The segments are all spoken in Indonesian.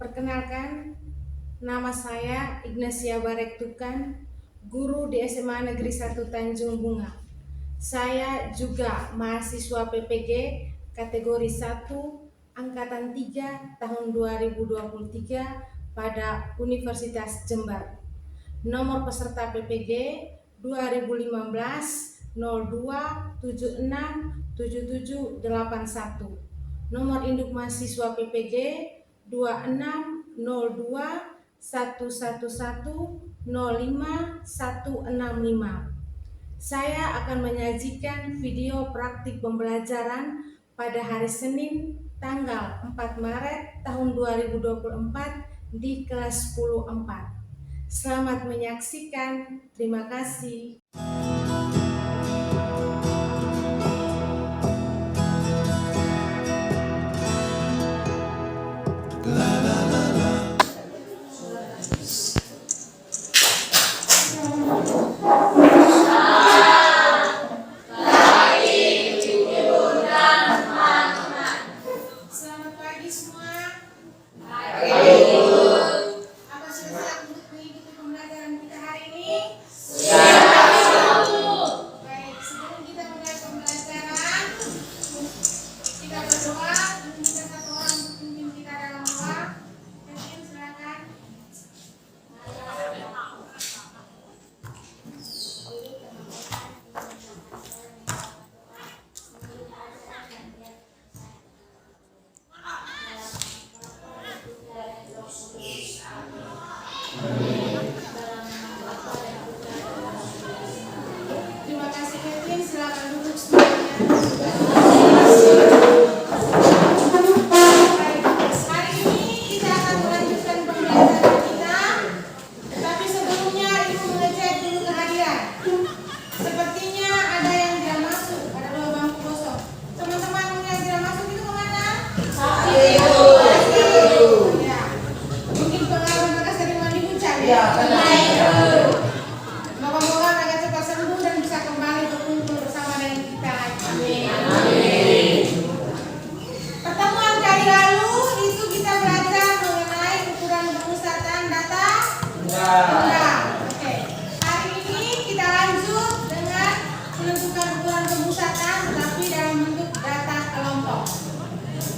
Perkenalkan, nama saya Ignacia Barek Tukan, guru di SMA Negeri 1 Tanjung Bunga. Saya juga mahasiswa PPG kategori 1 Angkatan 3 tahun 2023 pada Universitas Jember. Nomor peserta PPG 2015 02 76 77 81. Nomor induk mahasiswa PPG 26 02 111 05 165. Saya akan menyajikan video praktik pembelajaran pada hari Senin tanggal 4 Maret tahun 2024 di kelas 10-4. Selamat menyaksikan. Terima kasih. Terima kasih Kevin, silakan duduk semuanya. Hari ini kita akan melanjutkan pembelajaran kita, tapi sebelumnya Ibu mengecek dulu kehadiran. Sepertinya ada yang tidak masuk, ada 2 bangku kosong. Teman-teman yang tidak masuk itu kemana? Ya. Mungkin pengaruh mereka sering mandi hujan ya? Moga-moga mereka cepat sembuh dan bisa kembali berkumpul bersama dengan kita. Amin. Pertemuan kali lalu itu kita belajar mengenai ukuran pemusatan data tunggal. Oke. Hari ini kita lanjut dengan menentukan ukuran pemusatan tetapi dalam bentuk data kelompok.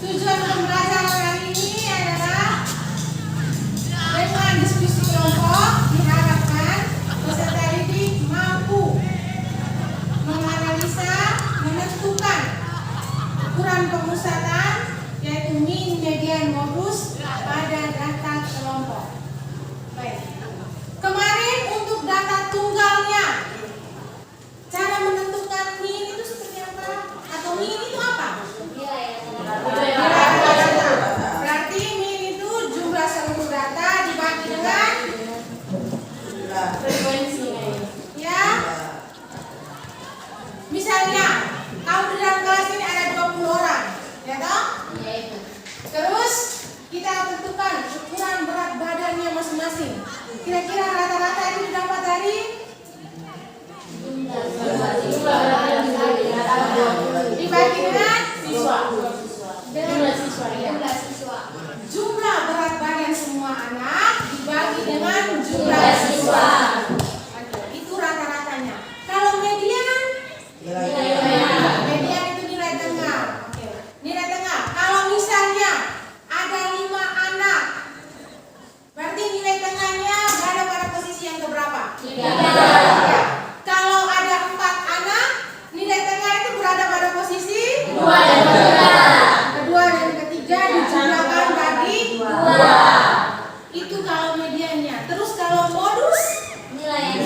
Tujuan pembelajaran kali ini adalah dengan diskusi kelompok diharapkan peserta didik mampu menganalisa, menentukan ukuran pemusatan yaitu mean, median, modus pada data kelompok. Baik. Kemarin untuk data tunggalnya, cara menentukan mean itu seperti apa? Atau mean itu apa? Berarti mean itu jumlah seluruh data dibagi dengan frekuensinya. Ya. Misalnya, kalau di dalam kelas ini ada 20 orang, ya toh? Terus kita tentukan ukuran berat badannya masing-masing. Kira-kira rata-rata itu didapat dari dibagi dengan siswa. Jumlah siswa. Jumlah berat badan semua anak dibagi dengan jumlah siswa. Itu rata-ratanya. Kalau median, median itu nilai tengah. Oke. Nilai tengah. Kalau misalnya ada 5 anak, berarti nilai tengahnya berada pada posisi yang keberapa? 3. Kalau ada 4 anak, nilai tengah itu berada pada posisi 2 dan 3. Kedua dan ketiga dijumlahkan bagi 2. Itu kalau mediannya. Terus kalau modus, nilai yang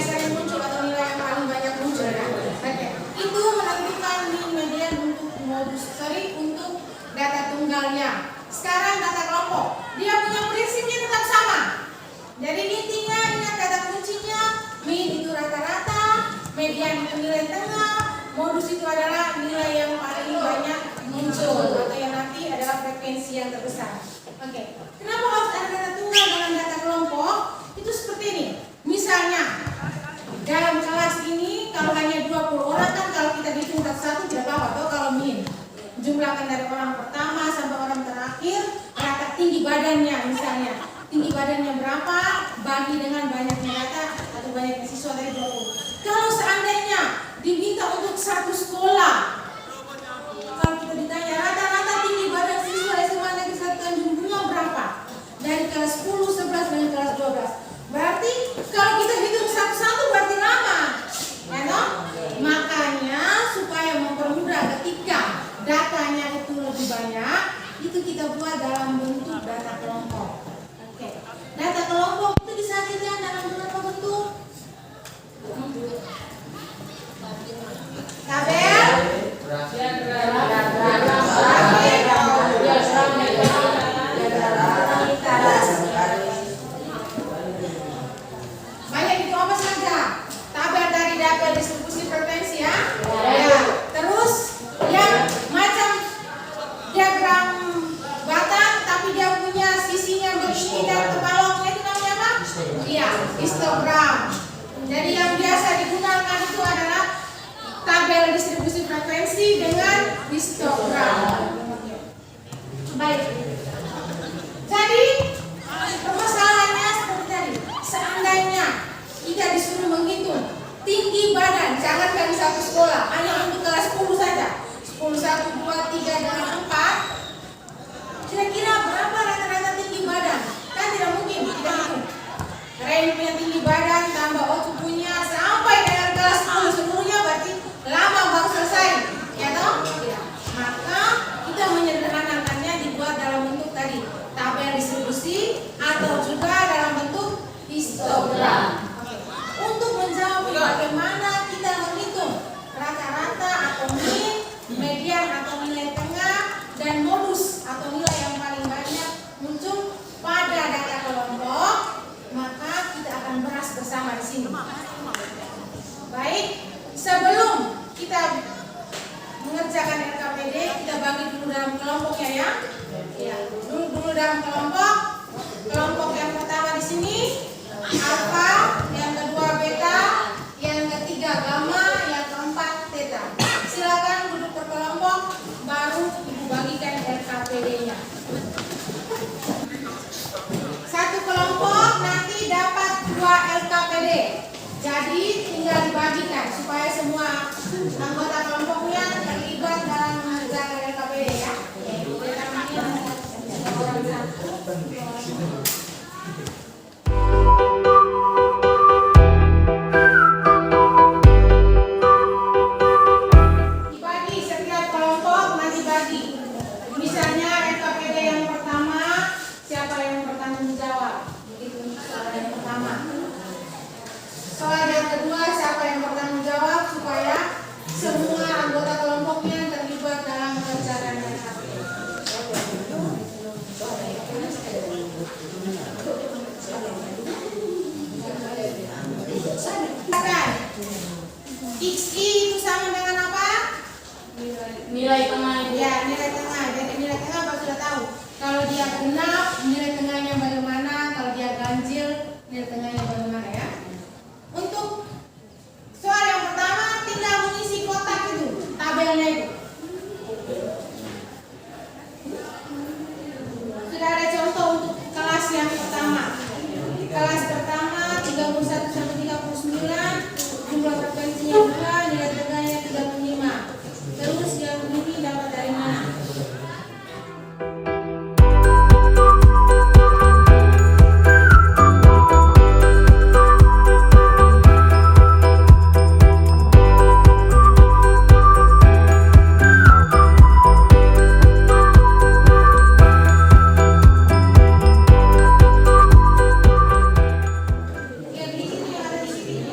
sering muncul atau nilai yang paling banyak muncul ya. Oke. Itu menentukan mean, median untuk untuk data tunggalnya. Sekarang data kelompok. Dia punya prinsipnya tetap sama. Jadi intinya ingat kata kuncinya, mean itu rata-rata, median itu nilai tengah, modus itu adalah nilai yang paling banyak muncul atau yang nanti adalah frekuensi yang terbesar. Oke. Kenapa harus ada data tunggal dalam data kelompok? Itu seperti ini. Misalnya dalam kelas ini kalau hanya 20 orang kan kalau kita hitung satu tidak apa-apa. Atau kalau min jumlahkan dari orang pertama sampai orang terakhir badannya, misalnya tinggi badannya berapa, bagi dengan banyaknya data atau banyaknya siswa dari 20. Kalau seandainya diminta untuk satu sekolah, kalau kita ditanya rata-rata tinggi badan siswa SMA Negeri 1 Tanjung Bunga berapa? Dari kelas 10, 11, dan kelas 12. Berarti kalau kita hitung satu-satu berarti lama, ya toh? Makanya supaya mempermudah ketika datanya itu lebih banyak, itu kita buat dalam bentuk data kelompok. Oke. Data kelompok itu disajikan dalam beberapa bentuk. Tabel, banyak itu apa saja? Tabel dari data distribusi frekuensi ya. Ya. Terus yang macam diagram batang tapi dia punya sisinya begini dan kebaloknya itu namanya apa? Iya, histogram. Jadi yang biasa digunakan itu adalah tabel distribusi frekuensi dengan histogram. Baik. Jadi permasalahannya seperti tadi. Seandainya kita disuruh menghitung tinggi badan, jangan dari satu sekolah, hanya untuk kelas 10 saja. 10, 1, 2, 3, dan 4. Kira-kira berapa rata-rata tinggi badan? Kan tidak mungkin kita hitung. Ren punya tinggi badan tambah Otu punya sampai dengan kelas 10 seluruhnya berarti lama baru selesai, ya toh? Ya. Maka kita menyederhanakannya dibuat dalam bentuk tadi tabel distribusi atau juga dalam bentuk histogram. Untuk menjawab bagaimana kita menghitung rata-rata atau mean, median atau nilai tengah, dan modus atau nilai yang paling banyak muncul pada data kelompok, maka kita akan bahas bersama di sini. Baik, sebelum kita mengerjakan RKPD, kita bagi dulu dalam kelompoknya ya. Ya, dulu dalam kelompok. Kelompok yang pertama di sini alfa, yang kedua beta, yang ketiga gamma, yang keempat theta. Silakan duduk berkelompok, baru ibu bagikan RKPD-nya. Satu kelompok nanti dapat 2 LKPD. Jadi tinggal dibagikan supaya semua anggota kelompoknya terlibat dalam mengerjakan LKPD ya. Dibagi setiap kelompok nanti bagi. Misalnya LKPD yang pertama, siapa yang bertanggung jawab? Begitu soal yang pertama. Soal yang kedua, siapa yang bertanggung jawab supaya semua anggota kelompoknya terlibat dalam mengerjakan LKPD. XI itu sama dengan apa? Nilai tengah. Ya, nilai tengah. Jadi nilai tengah Bapak sudah tahu. Kalau dia genap, nilai tengahnya bagaimana? Kalau dia ganjil, nilai tengahnya bagaimana ya? Untuk soal yang pertama, tinggal mengisi kotak itu, tabelnya itu. Sudah ada contoh untuk kelas yang pertama. Kelas pertama 31 sampai 39, jumlah frekuensinya 2, nilai tengahnya 35. Terus yang ini dapat dari mana? Yang di sini ada di sini.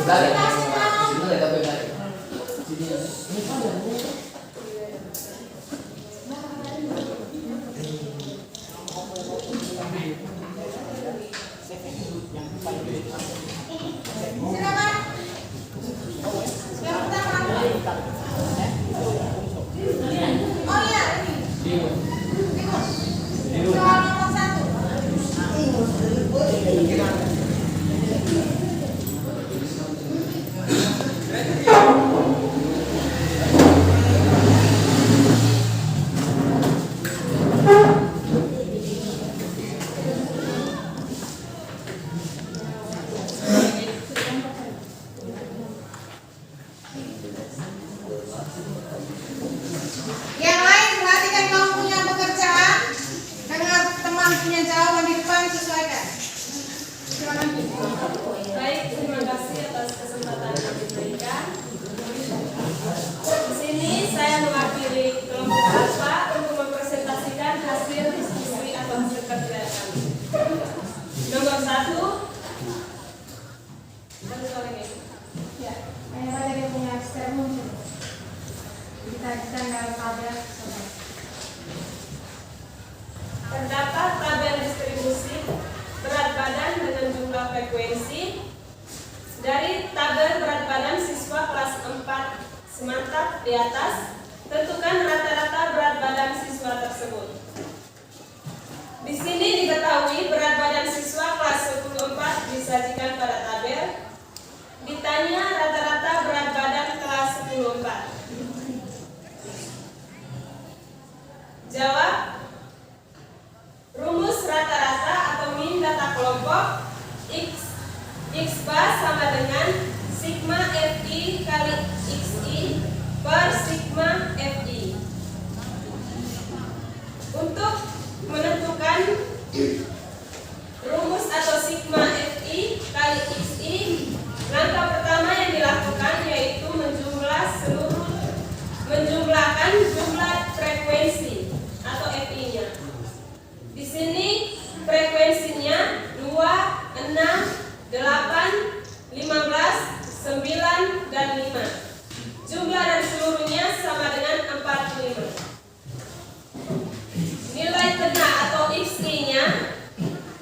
Kasih tahu. Silakan. Yang pertama. Oh iya, ini. Soal nomor 1. Yang lain perhatikan kamu punya pekerjaan. Dengar teman punya jawaban di depan, sesuaikan. Silakan. Baik, terima kasih atas kesempatan yang diberikan. Di sini saya mewakili kelompok Alfa untuk mempresentasikan hasil diskusi atau hasil kerja kami. Nomor 1. Ya, kayak pada dia punya eksternal. Kita dalam tabel. Terdapat tabel distribusi berat badan dengan jumlah frekuensi. Dari tabel berat badan siswa kelas 4 semantap di atas, tentukan rata-rata berat badan siswa tersebut. Di sini diketahui berat badan siswa kelas 10-4 disajikan pada tabel. Ditanya rata-rata berat badan kelas 10-4. Jawab. Rumus rata-rata atau min data kelompok X bar sama dengan sigma FI kali XI per sigma FI. Untuk menentukan rumus atau sigma FI kali XI, langkah pertama yang dilakukan yaitu menjumlahkan jumlah frekuensi atau FI-nya. Di sini frekuensinya 2, 6, 8, 15, 9, dan 5. Jumlah dan seluruhnya sama dengan 45. Nilai tengah atau XI-nya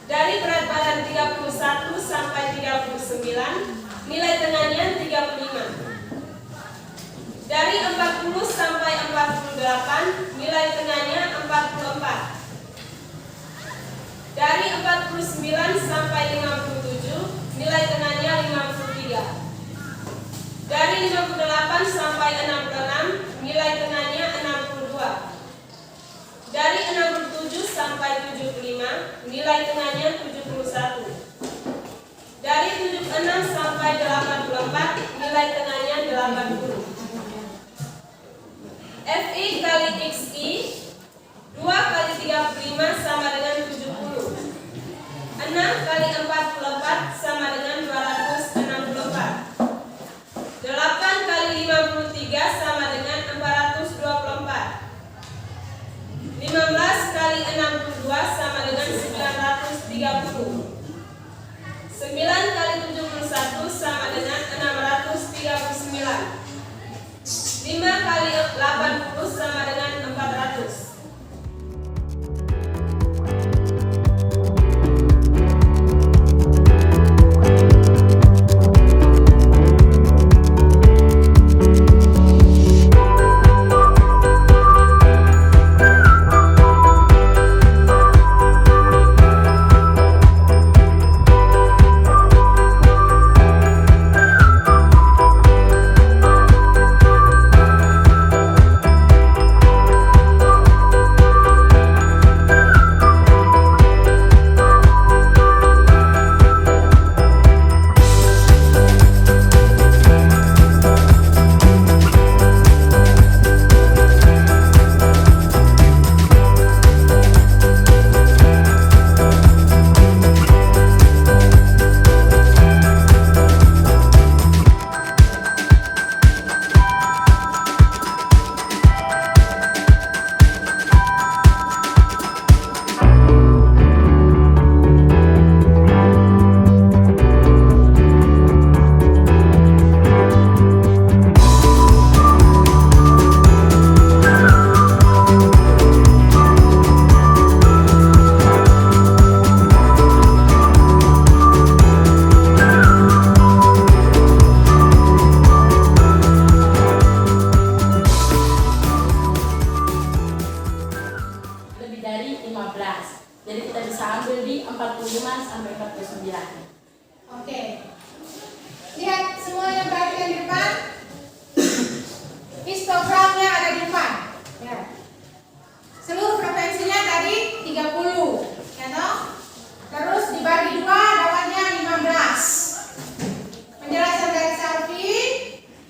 dari berat badan 31 sampai 39, nilai tengahnya 35. Dari 40 sampai 48, nilai tengahnya 44. Dari 49 sampai 57, nilai tengahnya 53. Dari 58 sampai 66, nilai tengahnya 62. Dari 67 sampai 75, nilai tengahnya 71. Dari 76 sampai 84, nilai tengahnya 80. FI kali XI 2 kali 35 sama dengan 70. 6 kali 44 sama dengan 264. 8 kali 53 sama dengan 424. 15 kali 62 sama dengan 930. 9 kali 71 sama dengan 639. 5 kali 80 sama dengan 400. 49. Oke. Lihat semua yang perhatian di depan. Histogramnya ada di depan. Ya. Seluruh frekuensinya tadi 30, ya toh? Terus dibagi 2 dapatnya 15. Penjelasan dari Salvi,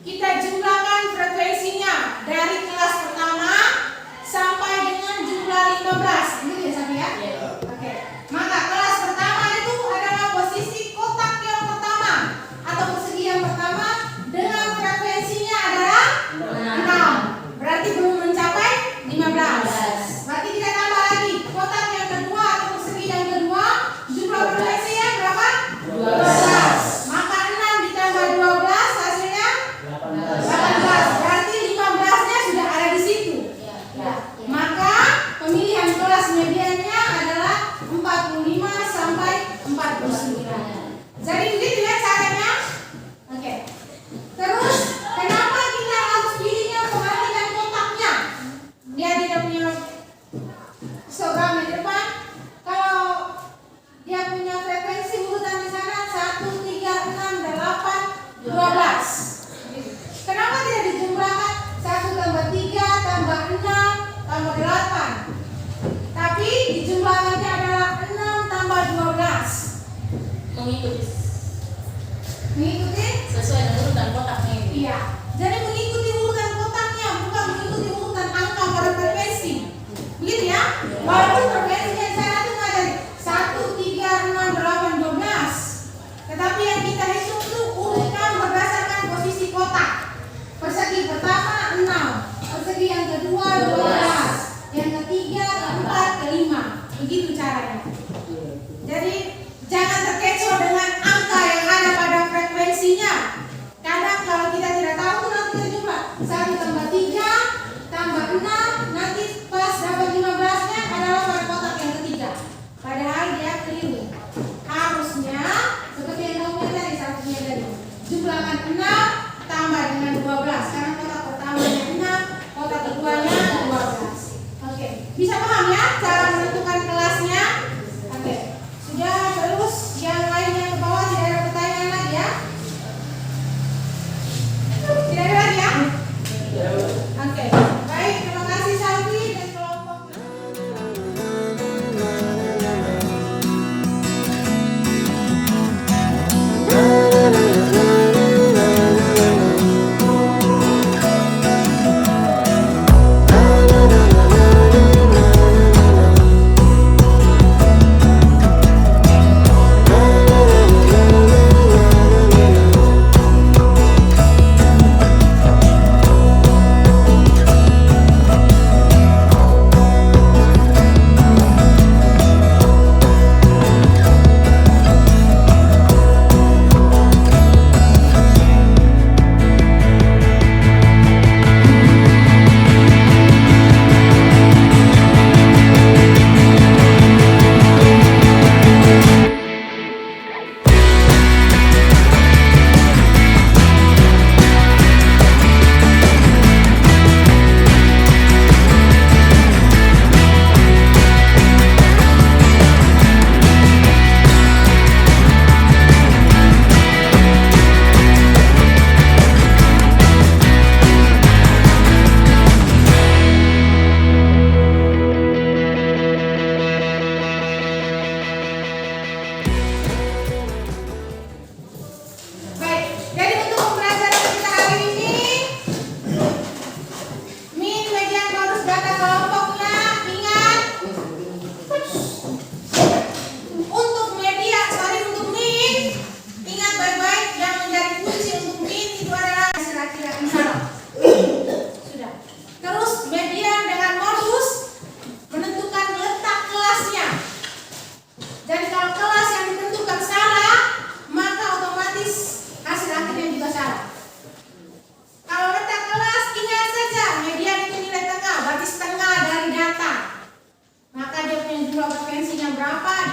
kita jumlahkan frekuensinya dari kelas pertama sampai dengan jumlah 15. Ini ya Salvi ya? Oke. Maka kelas pertama itu adalah posisi kotak yang pertama atau persegi yang pertama dengan frekuensinya adalah 6. Berarti belum mencapai 15. Berarti kita tambah lagi kotak yang kedua atau persegi yang kedua, jumlah frekuensinya berapa? 12. Maka 6 ditambah 12 hasilnya 18. Berarti 15-nya sudah ada di situ. Maka pemilihan kelas mediannya adalah 45 sampai 49. Jadi begitu ya caranya. Oke. Terus kenapa kita harus pilihnya? Perhatikan kotaknya. Dia tidak punya histogram di depan. Kalau dia punya frekuensi urutan di sana 1, 3, 6, 8, 12. Kenapa tidak dijumlahkan 1 tambah 3 tambah 6 tambah 8? Tapi dijumlahkannya adalah 6 tambah 12. Mengikuti Sesuai dengan urutan kotaknya ini. iya. Jadi mengikuti urutan kotaknya, bukan mengikuti urutan angka pada frekuensi. Begitu ya? Walaupun frekuensinya saya itu nggak dari 1, 3, 6, 8, 12. Tetapi yang kita hitung itu urutan berdasarkan posisi kotak. Persegi pertama 6, persegi yang kedua 12, yang ketiga, keempat, kelima. Begitu caranya. Jadi jangan terkecoh dengan angka yang ada pada frekuensinya. Kadang kalau kita tidak tahu nanti kita jumlah 1 tambah 3 tambah 6, nanti pas dapat 15-nya adalah pada kotak yang ketiga. Padahal dia keliru. Harusnya seperti yang kamu lihat tadi satunya tadi. Jumlahkan 6 tambah dengan 12 karena kotak pertamanya 6, kotak keduanya 12. Oke, bisa paham ya cara menentukan kelasnya? Oke. Sudah, terus yang lainnya ke bawah tidak ada pertanyaan lagi ya? Tidak ada lagi ya? Oke, baik, terima kasih Salvi dan kelompok.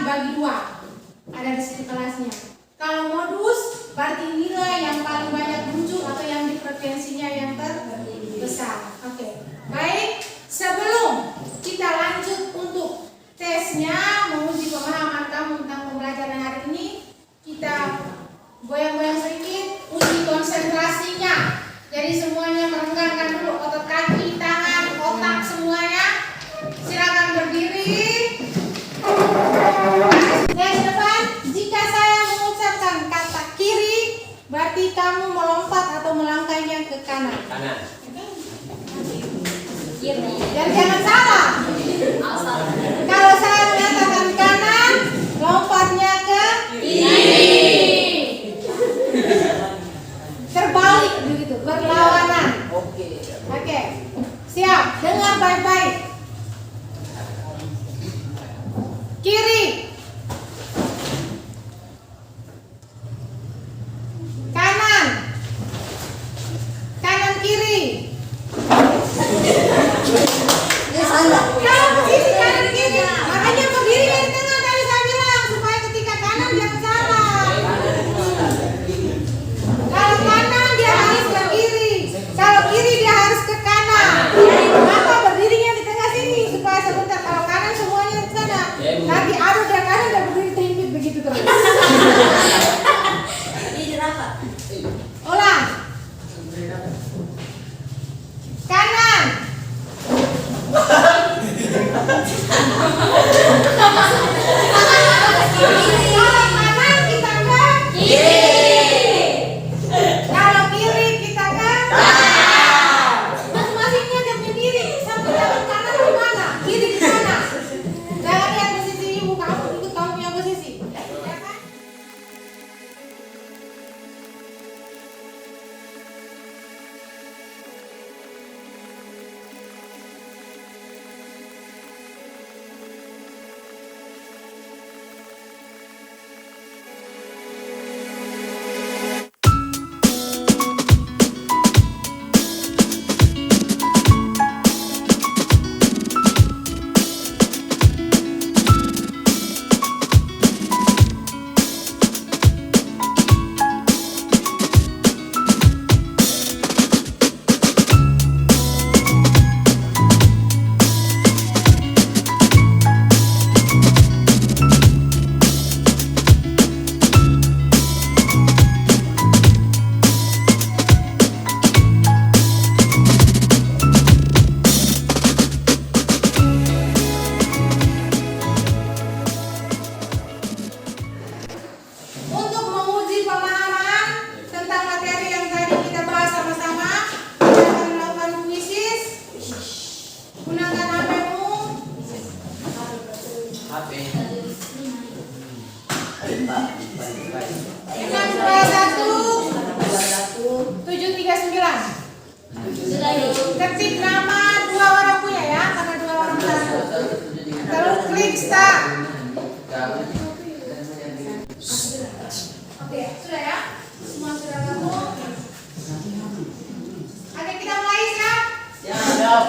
dibagi dua, ada di situ kelasnya. Kalau modus berarti nilai yang paling banyak muncul atau yang di frekuensinya yang terbesar. Oke. Baik, sebelum kita lanjut untuk tesnya menguji pemahaman kamu tentang pembelajaran hari ini, kanan. Kanan. Kiri. Dan jangan salah. Asal. Kalau saya mengatakan kanan, lompatnya ke Kiri. terbalik begitu, berlawanan. Oke. Oke, siap. Dengar baik-baik. Kiri, kanan, kanan kiri. Kalau begini kanan kiri, makanya berdiri di tengah tadi saya bilang supaya ketika kanan jangan salah. Kalau kanan dia harus ke kiri, kalau kiri dia harus ke kanan. Maka berdirinya di tengah sini supaya sebentar kalau kanan semuanya di sana. Nanti ada dia kanan dan berdiri terhimpit begitu terus. Ini rapat. Ulang. Kanan. Kalau kanan kita ke Kiri. kalau kiri kita ke kanan. Masing-masingnya dia berdiri sampai tangan kanan di mana, kiri di mana. Jangan lihat posisi ibu kamu, ikut kamu punya posisi. Ya kan? Untuk menguji pemahaman tentang materi yang tadi kita bahas sama-sama, kita akan melakukan kuisis. Gunakan HP-mu. HP. 621 739. Ketik nama dua orang punya ya, karena dua orang satu. Terus klik start. Oke, sudah ya? Semua sudah ketemu? Oke, kita mulai siap? Siap.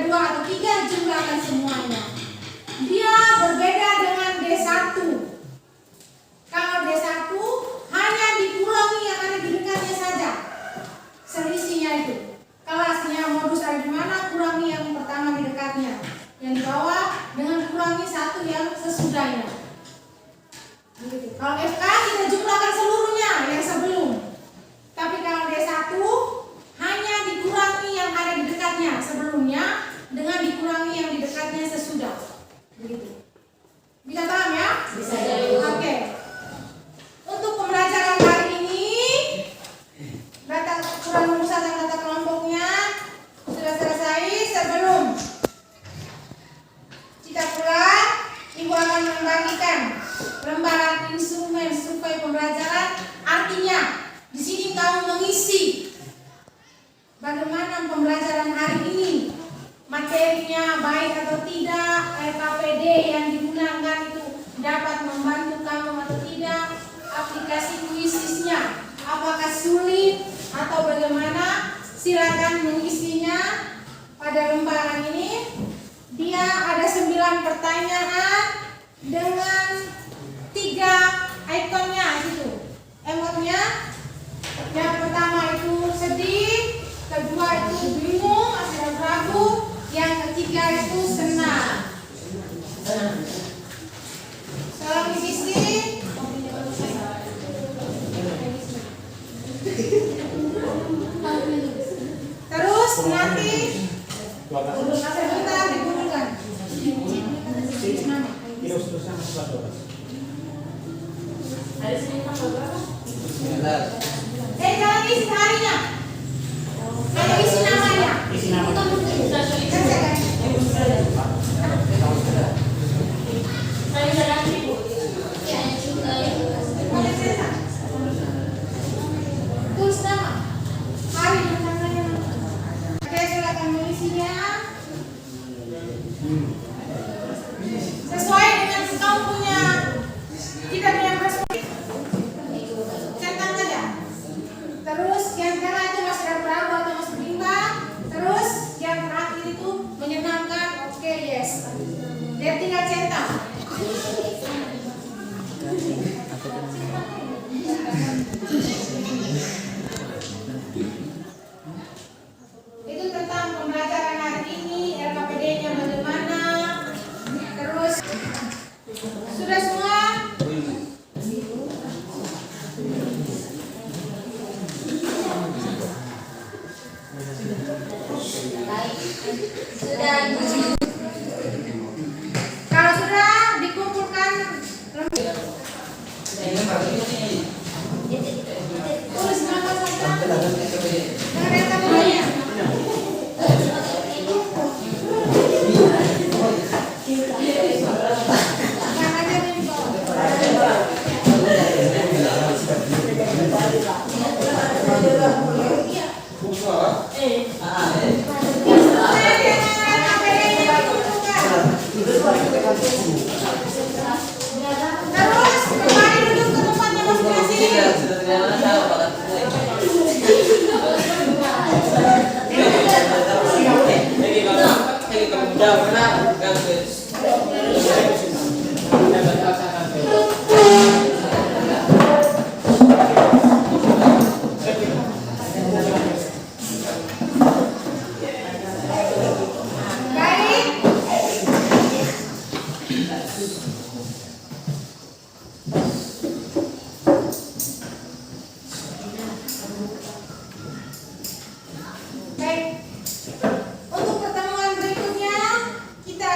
2 atau 3 jumlahkan semuanya. Dia berbeda dengan D1. Kalau D1 hanya dikurangi yang ada di dekatnya saja. Selisihnya itu. Kelasnya modus ada di mana, kurangi yang pertama di dekatnya. Yang di bawah dengan kurangi 1 yang sesudahnya. Kalau FK kita jumlahkan seluruhnya yang sebelum. Tapi kalau D1 hanya dikurangi yang ada di dekatnya sebelumnya dengan dikurangi yang di dekatnya sesudah. Begitu. Bisa paham ya? Bisa. Oke. Untuk pembelajaran kali ini data ukuran rumus dan data kelompoknya sudah selesai. Sebelum kita pulang, Ibu akan membagikan lembaran instrumen survei pembelajaran. Artinya di sini kamu mengisi bagaimana pembelajaran hari ini, materinya baik atau tidak, RKPD yang digunakan itu dapat membantu kamu atau tidak, aplikasi kuisisnya apakah sulit atau bagaimana. Silakan mengisinya pada lembaran ini. Dia ada 9 pertanyaan dengan 3 ikonnya gitu, emotnya. Yang pertama itu sedih, kedua itu bingung, masih ragu, yang ketiga itu senang. Salam isi. Terus nanti sebentar dikumpulkan. Jangan isi harinya. Hanya isi namanya. Tulis nama. Hari dan tanggalnya. Oke, silakan mengisinya. Sesuai dengan kamu punya. Jika punya perspektif, centang saja. Terus yang tengah itu masih ragu-ragu atau masih bimbang. Terus yang terakhir itu menyenangkan. Oke, yes. Dia tinggal centang. Itu tentang pembelajaran hari ini, RKPD-nya bagaimana. Terus sudah semua? Kalau sudah dikumpulkan, tulis nama saja. Dengan yang namanya. Namanya di Terus kembali duduk ke tempatnya masing-masing. Baik. Baik. Untuk pertemuan berikutnya kita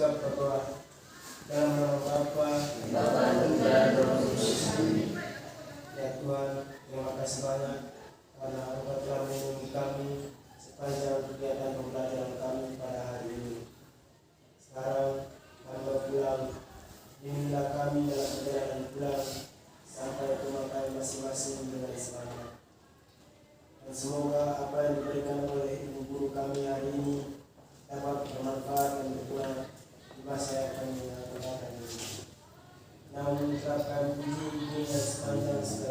bersikap bahwa dalam nama Bapa, ya Tuhan, terima kasih banyak karena Engkau telah melindungi kami sepanjang kegiatan pembelajaran kami pada hari ini. Sekarang kami pulang, bimbinglah kami dalam perjalanan pulang sampai ke rumah kami masing-masing dengan selamat. Dan semoga apa yang diberikan oleh ibu guru kami hari ini dapat bermanfaat dan berguna di masa yang akan datang ini. Namun ucapkan puji dan sepanjang segala